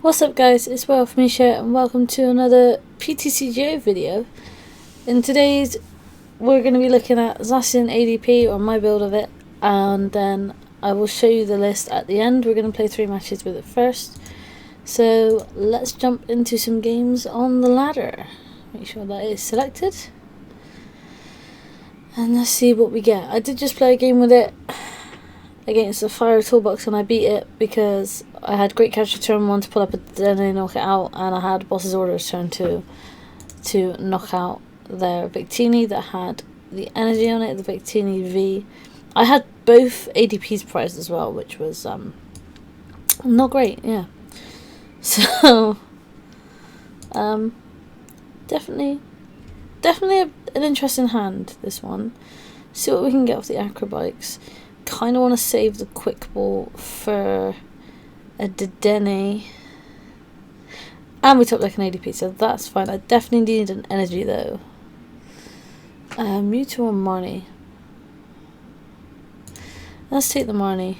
What's up guys, it's Misha and welcome to another PTCGO video. In today's we're going to be looking at Zacian ADP, or my build of it, and then I will show you the list at the end. We're going to play 3 matches with it first. So let's jump into some games on the ladder. Make sure that is selected. And let's see what we get. I did just play a game with it against the Fire Toolbox and I beat it because I had Great Catcher turn 1 to pull up a Dene, knock it out, and I had Boss's Orders turn 2 to knock out their Victini that had the energy on it, the Victini V. I had both ADP's prized as well, which was not great, yeah. So definitely an interesting hand, this one. See what we can get off the acrobikes. Kind of want to save the quick ball for a Dene, and we took like an ADP, so that's fine. I definitely need an energy though. Mewtwo or Marnie? Let's take the Marnie.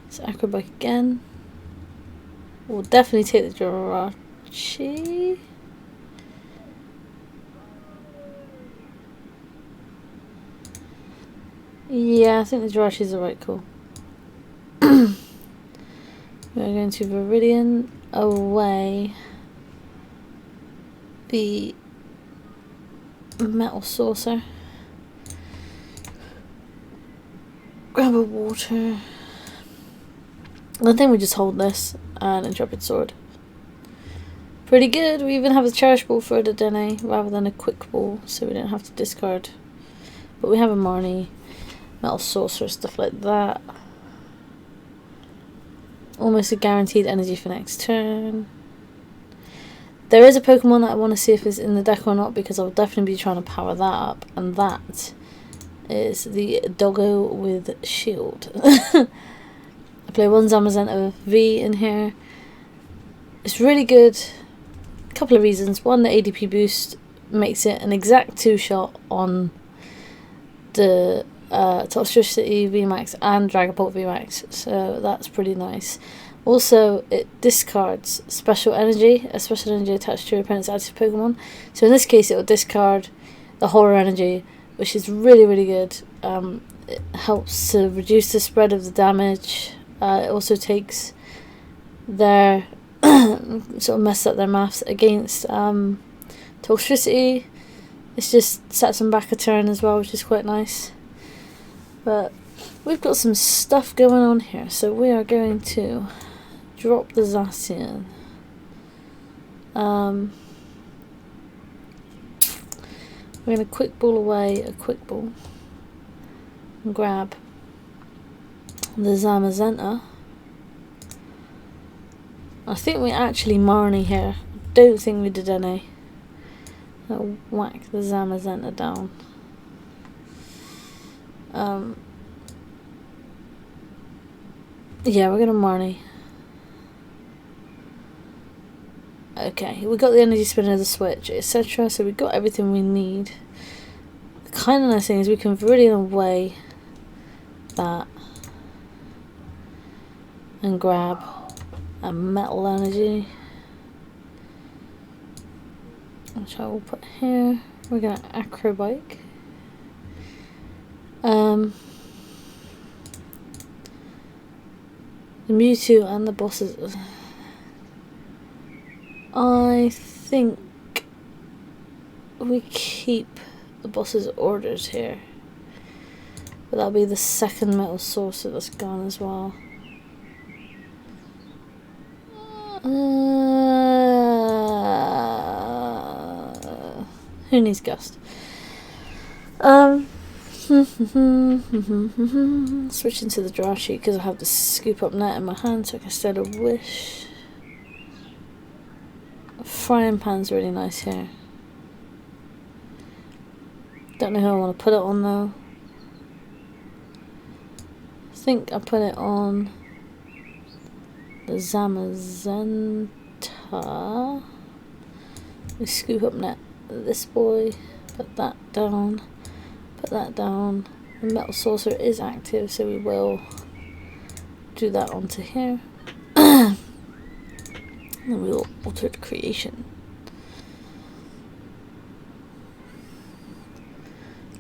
So acrobike again. We'll definitely take the Jirachi. Yeah, I think the Jirachi is the right call. We're going to Viridian away the Metal Saucer. Grab a water. I think we just hold this and Intrepid Sword. Pretty good. We even have a Cherish Ball for the Dene rather than a Quick Ball, so we don't have to discard. But we have a Marnie, Metal Saucer, stuff like that. Almost a guaranteed energy for next turn. There is a Pokemon that I want to see if it's in the deck or not, because I'll definitely be trying to power that up, and that is the Doggo with Shield. I play one Zamazenta V in here. It's really good. A couple of reasons. One, the ADP boost makes it an exact 2-shot on the Toxtricity VMAX and Dragapult VMAX, so that's pretty nice. Also, it discards special energy, a special energy attached to your opponent's active Pokemon. So in this case, it will discard the Horror Energy, which is really good. It helps to reduce the spread of the damage. It also takes their sort of mess up their maths against Toxtricity. It just sets them back a turn as well, which is quite nice. But we've got some stuff going on here, so we are going to drop the Zacian. We're going to Quick Ball away a Quick Ball and grab the Zamazenta. I think we actually Marnie here. I don't think we did any. I'll whack the Zamazenta down. Yeah, we're gonna Marnie. Okay, we got the energy spinner, the switch, etc. So we got everything we need. The kind of nice thing is we can Viridian away that and grab a Metal Energy, which I will put here. We're gonna acrobike. The Mewtwo and the bosses. I think we keep the boss's orders here, but that'll be the second Metal Saucer that's gone as well. Who needs Gust? Switching to the Jirachi because I have the Scoop Up Net in my hand, so I can instead of Wish. Frying Pan's really nice here. Don't know who I want to put it on though. I think I put it on the Zamazenta. We Scoop Up Net this boy, put that down. Put that down. The Metal Saucer is active, so we will do that onto here. And we'll Altered Creation.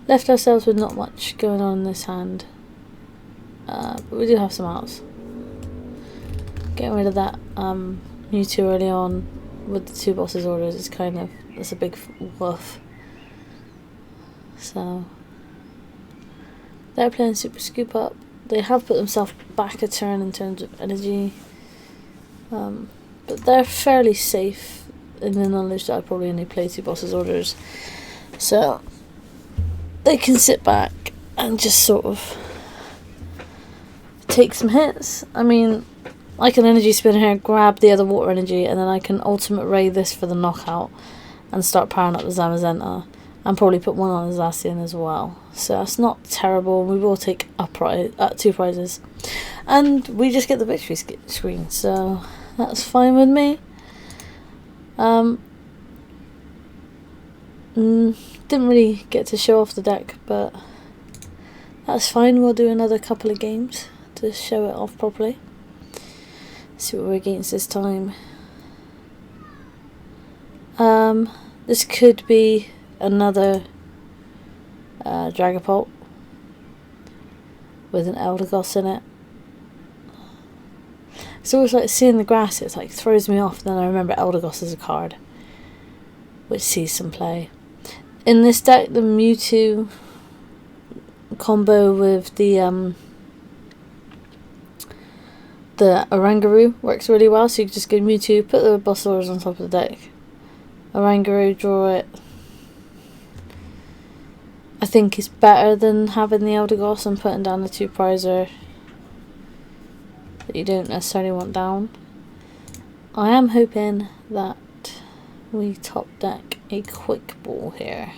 Left ourselves with not much going on in this hand. But we do have some outs. Getting rid of that Mewtwo early on with the 2 bosses orders is kind of, that's a big woof. So they're playing Super Scoop Up. They have put themselves back a turn in terms of energy, but they're fairly safe in the knowledge that I probably only play 2 bosses orders, so they can sit back and just sort of take some hits. I mean, I can energy spin here, grab the other water energy, and then I can ultimate ray this for the knockout and start powering up the Zamazenta, and probably put one on the Zacian as well. So that's not terrible. We will take 2 prizes, and we just get the victory screen, so that's fine with me. Didn't really get to show off the deck, but that's fine. We'll do another couple of games to show it off properly. See what we're against this time. This could be another Dragapult with an Eldegoss in it. It's always like seeing the grass, it's like throws me off. Then I remember Eldegoss as a card which sees some play. In this deck, the Mewtwo combo with the Oranguru works really well. So you can just go Mewtwo, put the Bossaurus on top of the deck, Oranguru, draw it. I think it's better than having the Eldegoss and putting down the 2 prizer that you don't necessarily want down. I am hoping that we top deck a quick ball here.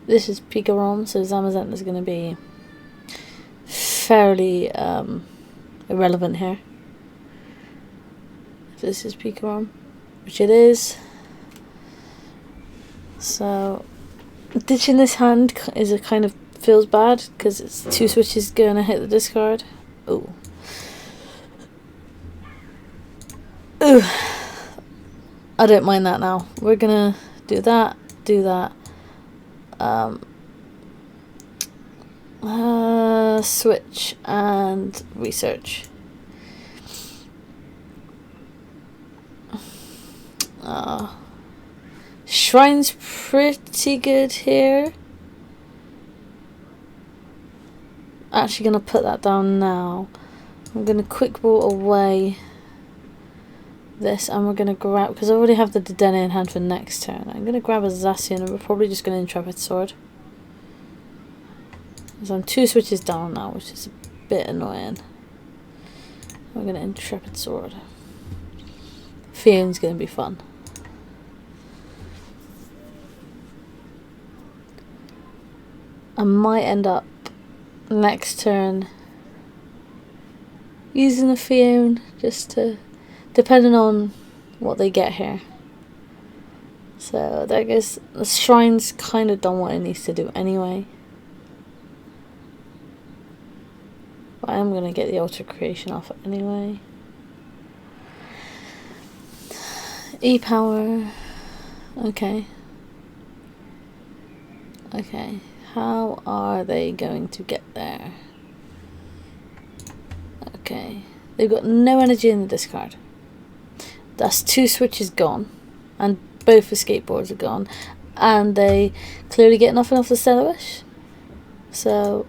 This is Pikarom, so Zamazenta is going to be fairly irrelevant here. If this is Pikarom, which it is. So ditching this hand is a kind of feels bad because it's 2 switches going to hit the discard. Ooh. Ooh. I don't mind that now. We're gonna do that, switch and research. Shrine's pretty good here. Actually gonna put that down now. I'm gonna quick ball away this, and we're gonna grab, because I already have the Dedenne in hand for next turn, I'm gonna grab a Zacian, and we're probably just gonna Intrepid Sword. So I'm 2 switches down now, which is a bit annoying. We're gonna Intrepid Sword. Fion's gonna be fun. I might end up next turn using a Fion just to, depending on what they get here. So there goes, the Shrine's kind of done what it needs to do anyway. But I am going to get the Altered Creation off anyway. E-Power. Okay. Okay. How are they going to get there? Okay. They've got no energy in the discard. That's 2 switches gone. And both the skateboards are gone. And they clearly get nothing off the Stellar Wish. So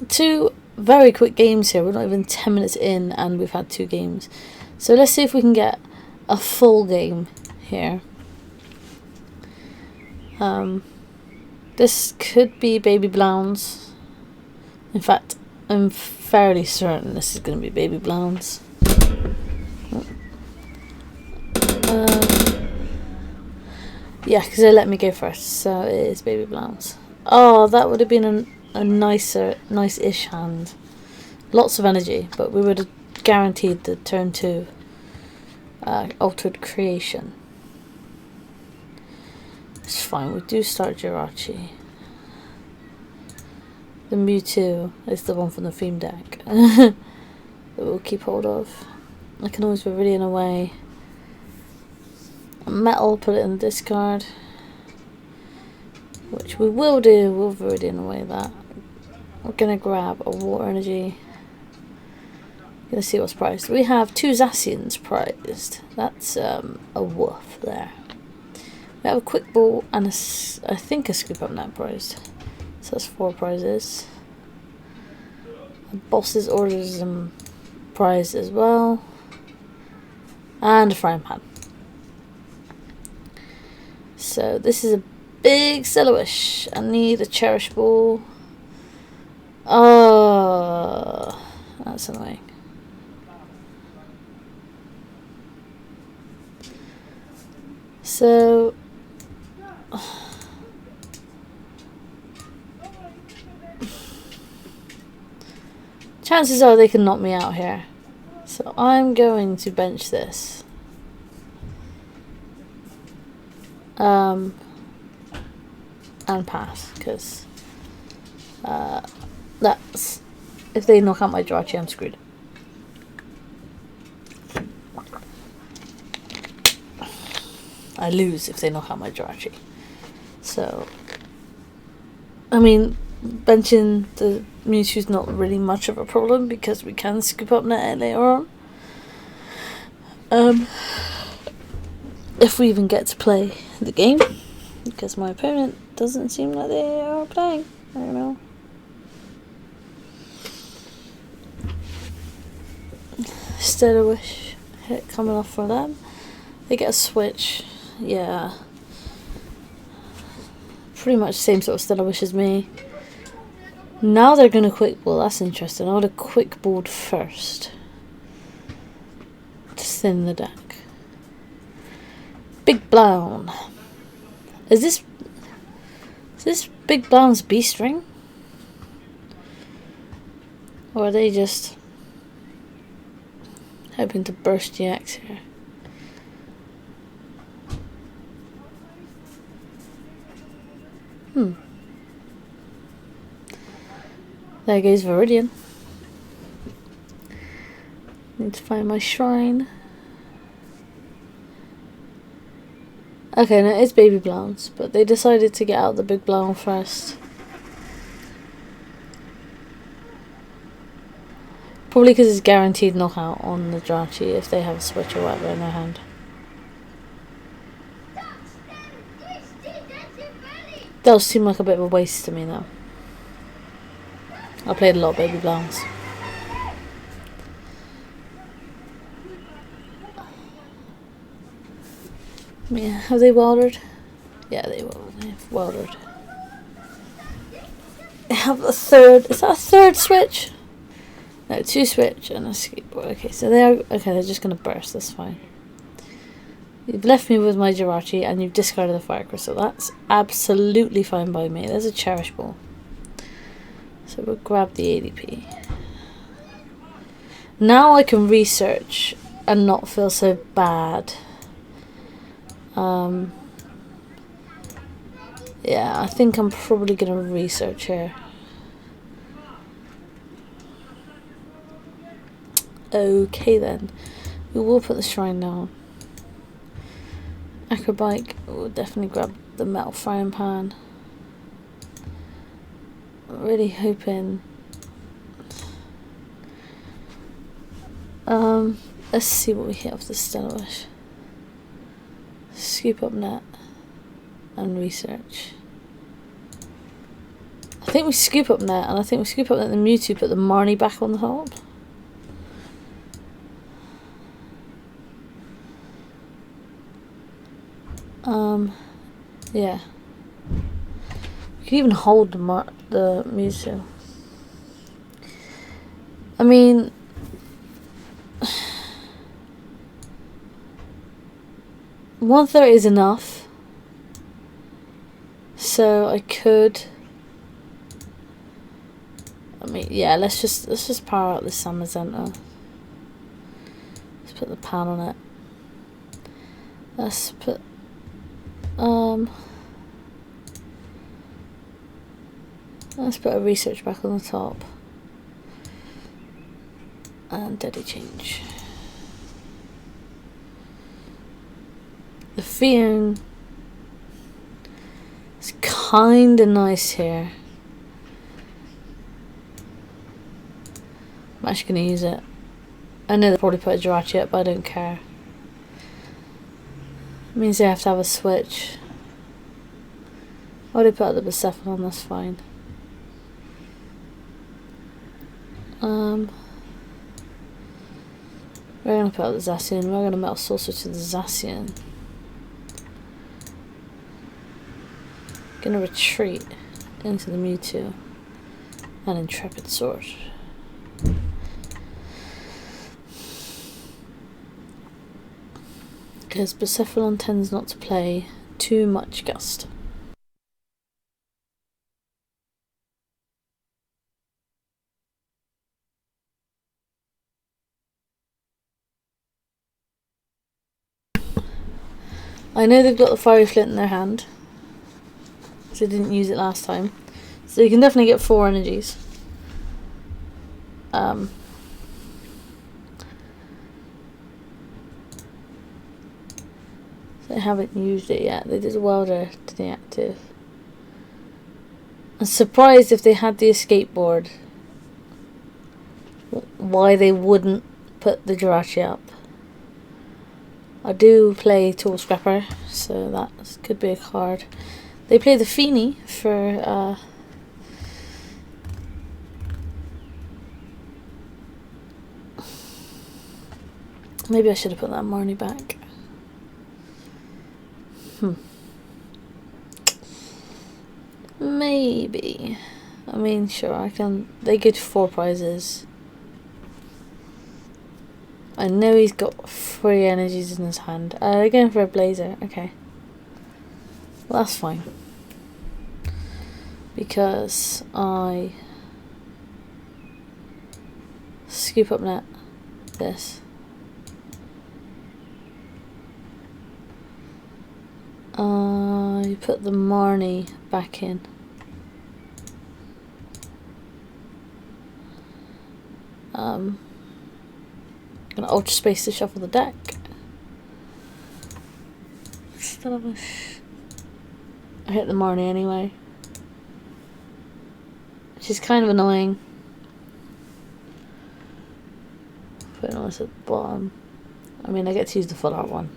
2 very quick games here. We're not even 10 minutes in and we've had 2 games. So let's see if we can get a full game here. This could be Baby Blounds. In fact, I'm fairly certain this is going to be Baby Blounds. Yeah, because they let me go first, so it is Baby Blounds. Oh, that would have been a nice-ish hand. Lots of energy, but we would have guaranteed the turn 2 Altered Creation. It's fine, we do start Jirachi. The Mewtwo is the one from the theme deck that we'll keep hold of. I can always Viridian away. Metal, put it in the discard. Which we will do, we'll Viridian away that. We're gonna grab a water energy. Gonna see what's prized. We have 2 Zacians prized. That's a woof there. We have a quick ball and I think a scoop up net prized. So that's 4 prizes. The boss's orders prized as well. And a frying pan. So this is a big Cellowish. I need a cherish ball. Oh, that's annoying. So chances are they can knock me out here. So I'm going to bench this. And pass, because that's, if they knock out my Jirachi, I'm screwed. I lose if they knock out my Jirachi. So, I mean, benching the Mewtwo's not really much of a problem because we can scoop up net later on. If we even get to play the game, because my opponent doesn't seem like they are playing. I don't know. Stellawish hit coming off for them. They get a switch. Yeah. Pretty much the same sort of Stellawish as me. Now they're going to quick ball. That's interesting. I would have quick balled first. To thin the deck. Big Blown. Is this Big Blown's B-string? Or are they just hoping to burst GX here? There goes Viridian. Need to find my shrine. Okay, no, it's Baby Blowns, but they decided to get out the Big Blown first. Probably because it's guaranteed knockout on the Jirachi if they have a switch or whatever in their hand. Does seem like a bit of a waste to me though. I played a lot of Baby Blowns. Yeah, have they wildered? Yeah, they've wildered. They have a third. Is that a third switch? No, 2 switch and a skateboard. Okay, so they're just gonna burst. That's fine. You've left me with my Jirachi and you've discarded the Fire Crystal. That's absolutely fine by me. There's a Cherish Ball. So we'll grab the ADP. Now I can research and not feel so bad. Yeah, I think I'm probably gonna research here. Okay then, we will put the shrine down. Acrobike, we'll definitely grab the metal frying pan. I'm really hoping. Let's see what we hit off the Stellawish. Scoop up net and research. I think we scoop up net, and I think we scoop up net and Mewtwo put the Marnie back on the top. Yeah. You can even hold the Mewtwo. I mean, $130 is enough. So I could. I mean, yeah. Let's just power out this Samazenta. Let's put the pan on it. Let's put. Let's put a research back on the top. And deadly change. The Fiend is kind of nice here. I'm actually going to use it. I know they probably put a Jirachi up, but I don't care. It means they have to have a switch. Oh, they put out the Bucephalon, that's fine. We're going to put out the Zacian. We're going to Metal Soul Switch to the Zacian. Going to retreat into the Mewtwo and Intrepid Sword. Because Bucephalon tends not to play too much Gust. I know they've got the Fiery Flint in their hand, so they didn't use it last time. So you can definitely get 4 energies. They haven't used it yet. They did Welder to the active. I'm surprised if they had the escape board, why they wouldn't put the Jirachi up. I do play Tool Scrapper, so that could be a card. They play the Feeny for maybe I should have put that Marnie back. Maybe. I mean, sure, I can. They get 4 prizes. I know he's got 3 energies in his hand. They're going for a Blazer. Okay. Well, that's fine. Because I scoop up net this. I put the Marnie back in. Gonna Ultra Space to shuffle the deck. Still have I hit the Marnie anyway, which is kind of annoying. Putting all this at the bottom. I mean, I get to use the full art one.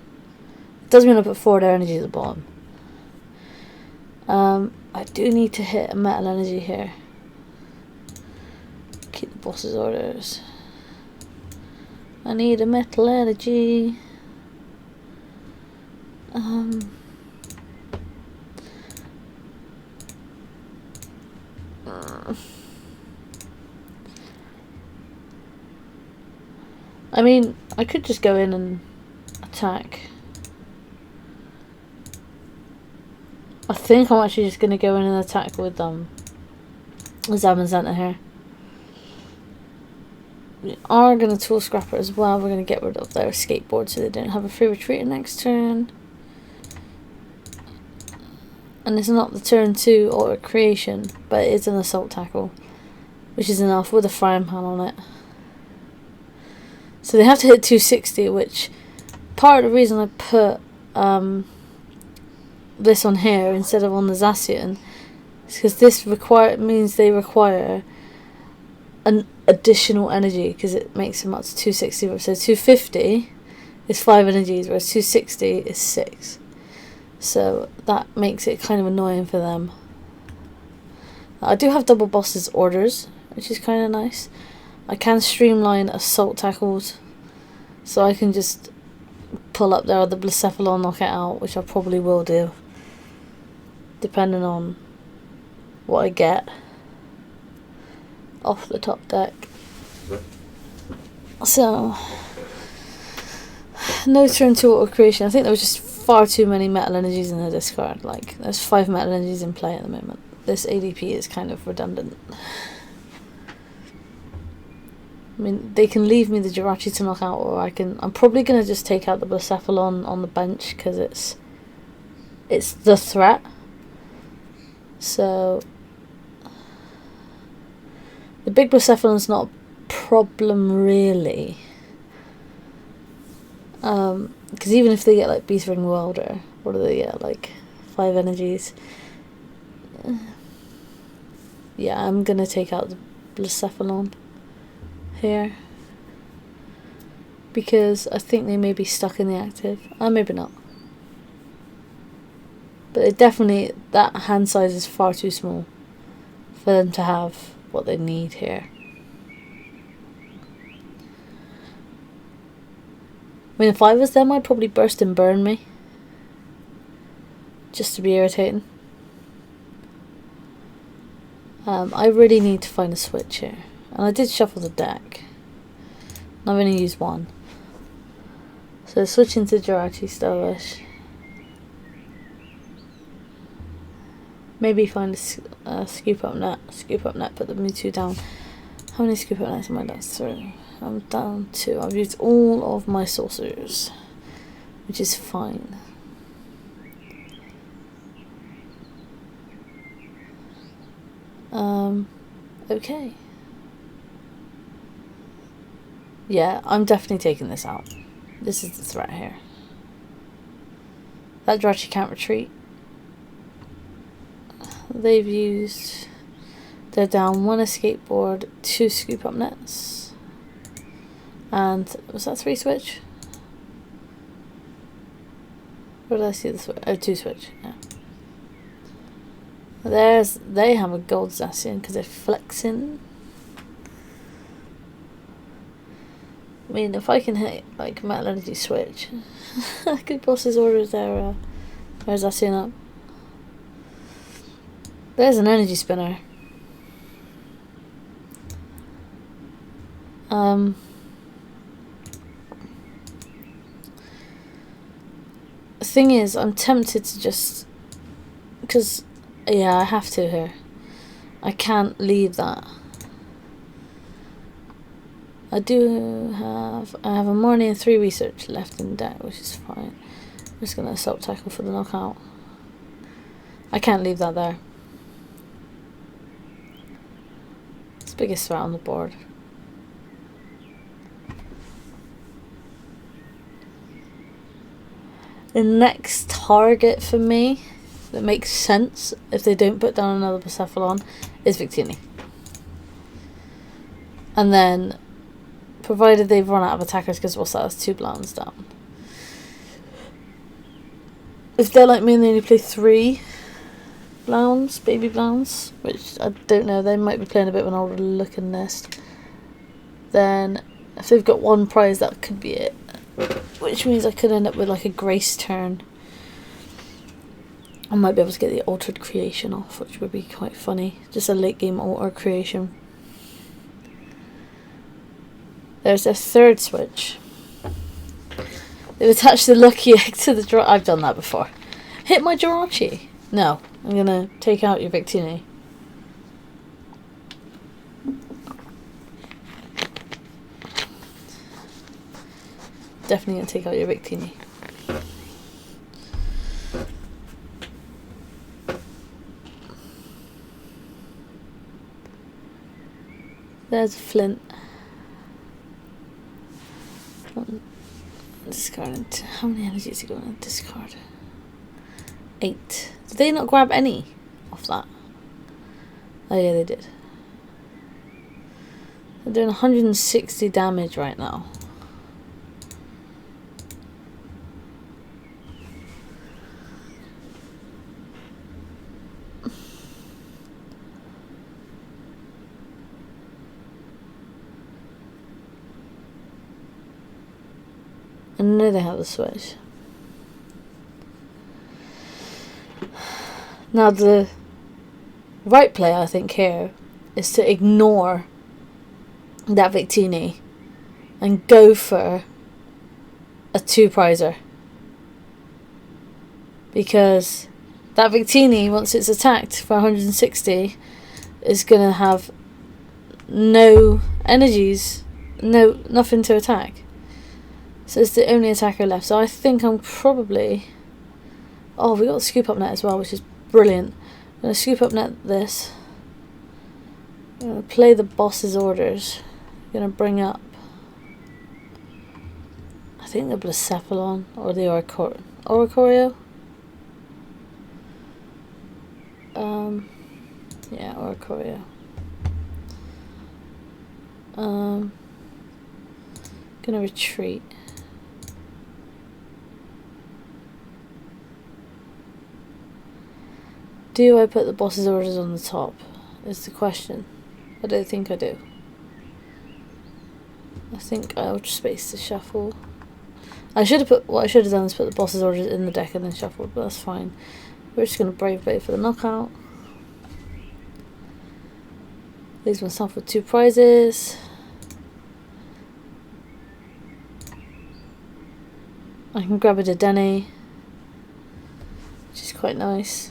It does mean I put 4 of their energies at the bottom. I do need to hit a metal energy here. Keep the boss's orders. I need a metal energy. I mean, I could just go in and attack. I think I'm actually just going to go in and attack with Zaman Center here. We are going to Tool Scrapper as well. We're going to get rid of their skateboard so they don't have a free retreat next turn. And it's not the turn 2 auto creation, but it is an assault tackle, which is enough with a frying pan on it. So they have to hit 260, which part of the reason I put this on here instead of on the Zacian is because this means they require an additional energy, because it makes them up to 260. So 250 is 5 energies, whereas 260 is 6. So that makes it kind of annoying for them. I do have double bosses orders, which is kind of nice. I can streamline assault tackles, so I can just pull up their other Bucephalon, knock it out, which I probably will do, depending on what I get off the top deck. So, no turn 2 auto creation. I think there was just far too many metal energies in the discard. Like, there's 5 metal energies in play at the moment. This ADP is kind of redundant. I mean, they can leave me the Jirachi to knock out, or I'm probably going to just take out the Bucephalon on the bench, because it's the threat. So, the big Bucephalon's not a problem, really. Because even if they get like Beast Ring Welder, what do they get? Like 5 energies. Yeah, I'm gonna take out the Blacephalon here. Because I think they may be stuck in the active. Maybe not. But it definitely, that hand size is far too small for them to have what they need here. I mean, if I was them, I'd probably burst and burn me. Just to be irritating. I really need to find a switch here. And I did shuffle the deck. And I've only used one. So switching to Jirachi Stylish. Maybe find a scoop up net, put the Mewtwo down. How many scoop up nets am I down? 3. I'm down 2. I've used all of my saucers, which is fine. Okay. Yeah, I'm definitely taking this out. This is the threat here. That Jirachi can't retreat. They've used... They're down 1 escape board, 2 scoop up nets. And was that 3 switch? Where did I see the switch? Oh, 2 switch, yeah. They have a gold Zacian because they're flexing. I mean, if I can hit like Metal Energy switch, I could boss his orders there. Where's Zacian up? There's an energy spinner. The thing is, I'm tempted to just, because yeah, I have to here. I can't leave that. I have a morning and 3 research left in deck, which is fine. I'm just gonna assault tackle for the knockout. I can't leave that there. It's the biggest threat on the board. The next target for me that makes sense if they don't put down another Blacephalon is Victini. And then, provided they've run out of attackers, because what's that? That's 2 Blounds down. If they're like me and they only play 3 Blounds, baby Blounds, which I don't know, they might be playing a bit of an older looking list, then if they've got 1 prize, that could be it. Which means I could end up with like a Grace turn. I might be able to get the Altered Creation off, which would be quite funny. Just a late game Alter Creation. There's a 3rd switch. They've attached the Lucky Egg to the draw. I've done that before. Hit my Jirachi. No, I'm gonna take out your Victini. Definitely gonna take out your Victini. There's a Flint. Discard. How many energies are going to discard? 8. Did they not grab any off that? Oh yeah, they did. They're doing 160 damage right now. I know they have a switch. Now the right play, I think, here is to ignore that Victini and go for a 2-prizer. Because that Victini, once it's attacked for 160, is going to have no energies, nothing to attack. So it's the only attacker left. So I think I'm probably... Oh, we got a scoop up net as well, which is brilliant. I'm going to scoop up net this. I'm going to play the boss's orders. I'm going to bring up I think the Blacephalon or the Oricorio. Yeah, Oricorio. Gonna retreat. Do I put the boss's orders on the top? Is the question. I don't think I do. I think I'll just space the shuffle. I should have put, what I should have done is put the boss's orders in the deck and then shuffled, but that's fine. We're just gonna Brave Blade for the knockout. Leaves myself with 2 prizes. I can grab a Dedenne, which is quite nice.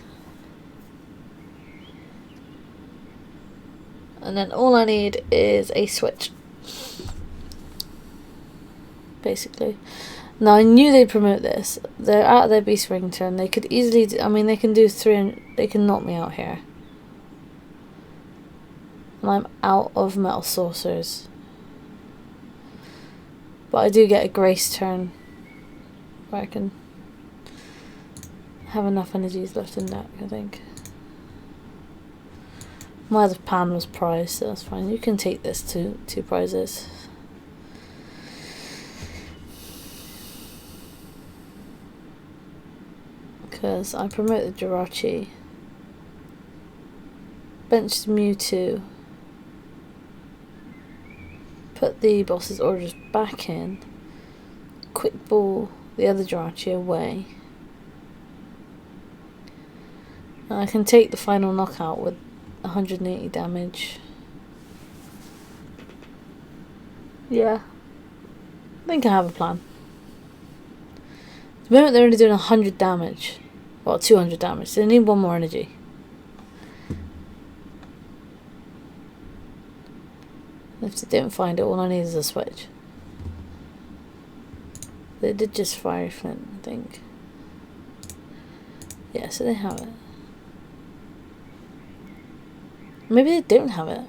And then all I need is a switch, basically. Now I knew they'd promote this. They're out of their Beast Ring turn. They could easily do, I mean, they can do 3 and they can knock me out here. And I'm out of Metal Saucers. But I do get a Grace turn where I can have enough energies left in deck, I think. My other pan was prize, so that's fine. You can take this to 2 prizes. Because I promote the Jirachi. Bench the Mewtwo. Put the boss's orders back in. Quick ball the other Jirachi away. And I can take the final knockout with 180 damage. Yeah. I think I have a plan. At the moment they're only doing 100 damage. Well, 200 damage. So they need 1 more energy. If they don't find it, all I need is a switch. They did just Fiery Flint, I think. Yeah, so they have it. Maybe they don't have it.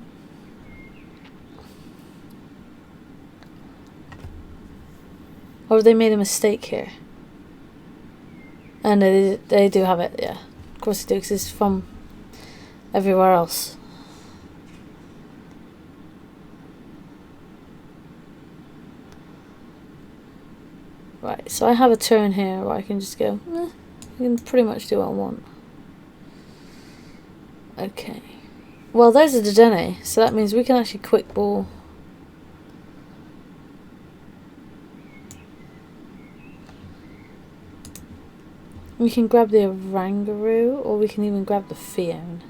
Or have they made a mistake here? And they do have it, yeah. Of course they do, because it's from everywhere else. Right, so I have a turn here where I can just go, I can pretty much do what I want. Okay. Well, there's a Dedenne, so that means we can actually quick ball. We can grab the Oranguru, or we can even grab the Fion.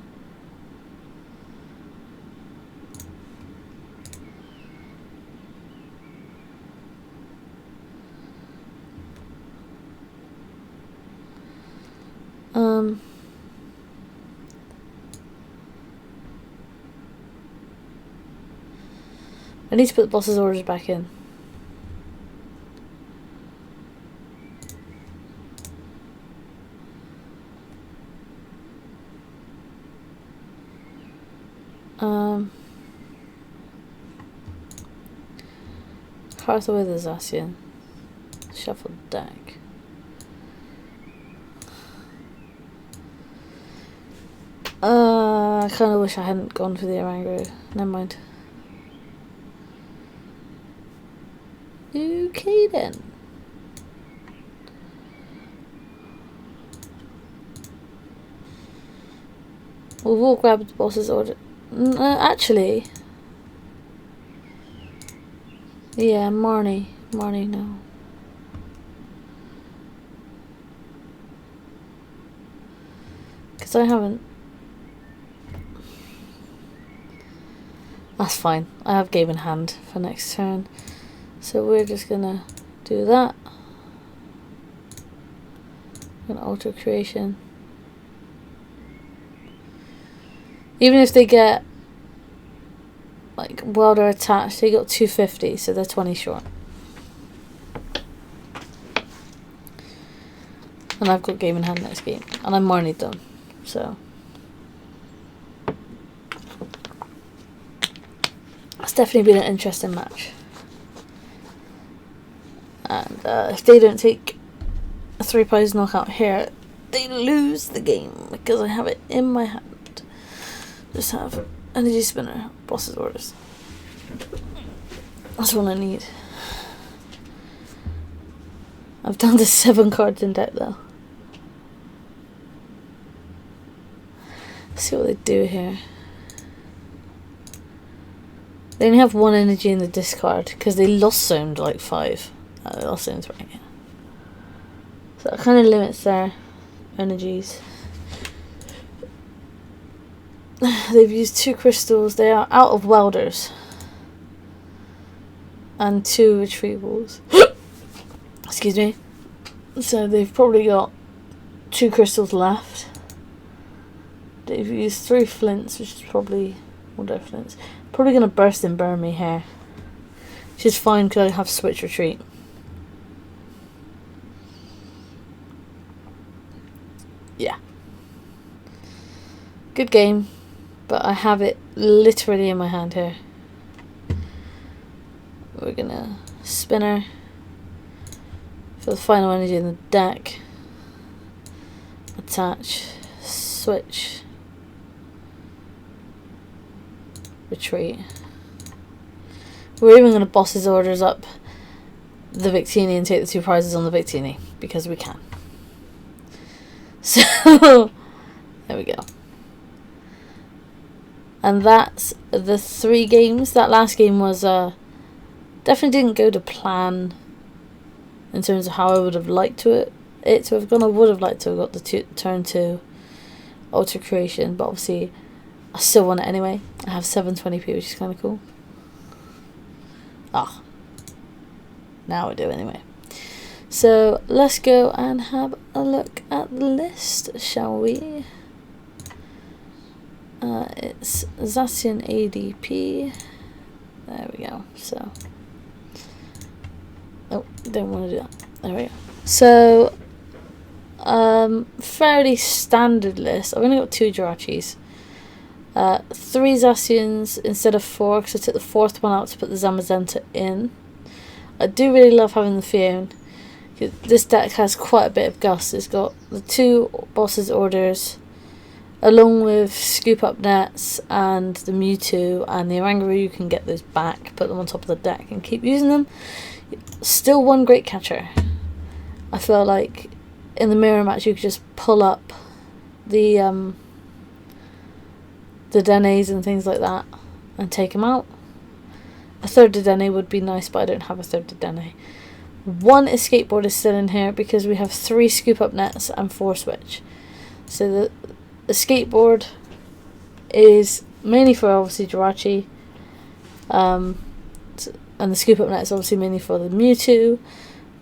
I need to put the boss's orders back in. Hearth with the Zacian. Shuffle deck. I kind of wish I hadn't gone for the Oranguru. Never mind. Okay then. We've all grabbed the boss's order. Actually. Yeah, Marnie now. Because I haven't. That's fine. I have game in hand for next turn. So we're just gonna do that. Gonna alter creation. Even if they get like welder attached, they got 250, so they're 20 short. And I've got game in hand next game, and I'm Marnie done. So it's definitely been an interesting match. And if they don't take a 3 prize knockout here, they lose the game because I have it in my hand. Just have energy spinner, boss's orders. That's what I need. I've done the 7 cards in deck though. Let's see what they do here. They only have 1 energy in the discard because they lost zoned like 5. They lost zoned 3. Yeah. So that kind of limits their energies. They've used 2 crystals. They are out of welders. And 2 retrievals. Excuse me. So they've probably got 2 crystals left. They've used 3 flints, which is probably more flints. Probably gonna burst and burn me here, which is fine because I have switch retreat. Yeah. Good game, but I have it literally in my hand here. We're gonna spinner for the final energy in the deck. Attach, switch, retreat. We're even going to boss his orders up the Victini and take the 2 prizes on the Victini because we can. So there we go. And that's the 3 games. That last game was definitely didn't go to plan in terms of how I would have liked it to have gone. I would have liked to have got the turn 2 alter creation, but obviously I still want it anyway. I have 720p, which is kind of cool. Ah, now I do anyway. So let's go and have a look at the list, shall we? It's Zacian ADP. There we go. So, oh, don't want to do that. There we go. So, fairly standard list. I've only got 2 Jirachis. 3 Zacians instead of 4 because I took the 4th one out to put the Zamazenta in. I do really love having the Fion. This deck has quite a bit of gusts. It's got the 2 boss's orders along with scoop up nets and the Mewtwo and the Oranguru. You can get those back, put them on top of the deck and keep using them. Still 1 great catcher. I feel like in the mirror match you could just pull up the Denes and things like that and take them out. A 3rd Dedenne would be nice, but I don't have a 3rd Dedenne. 1 escape board is still in here because we have 3 scoop up nets and 4 switch. So the escape board is mainly for obviously Jirachi, and the scoop up net is obviously mainly for the Mewtwo,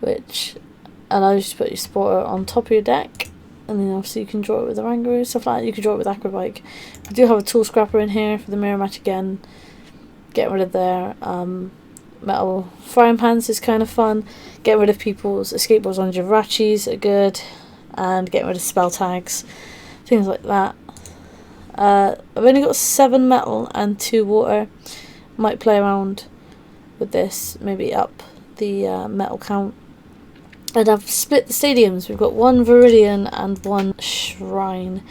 which allows you to put your supporter on top of your deck. And then obviously you can draw it with Oranguru, stuff like that. You can draw it with Acrobike. We do have a tool scrapper in here for the mirror match again. Getting rid of their metal frying pans is kind of fun. Getting rid of people's escape boards on Jirachis are good. And getting rid of spell tags. Things like that. I've only got 7 metal and 2 water. Might play around with this. Maybe up the metal count. And I've split the stadiums. We've got 1 Viridian and 1 Shrine.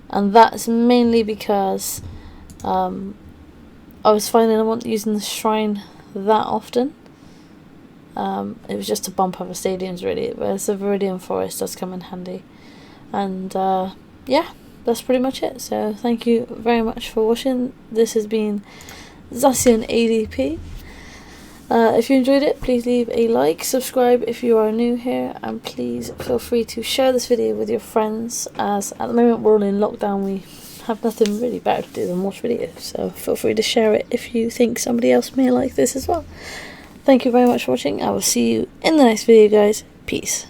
And that's mainly because I was finding I wasn't using the Shrine that often. It was just to bump other stadiums really. Whereas the Viridian Forest does come in handy. And yeah, that's pretty much it. So thank you very much for watching. This has been Zacian ADP. If you enjoyed it, please leave a like, subscribe if you are new here, and please feel free to share this video with your friends, as at the moment we're all in lockdown. We have nothing really better to do than watch videos, so feel free to share it if you think somebody else may like this as well. Thank you very much for watching. I will see you in the next video, guys. Peace.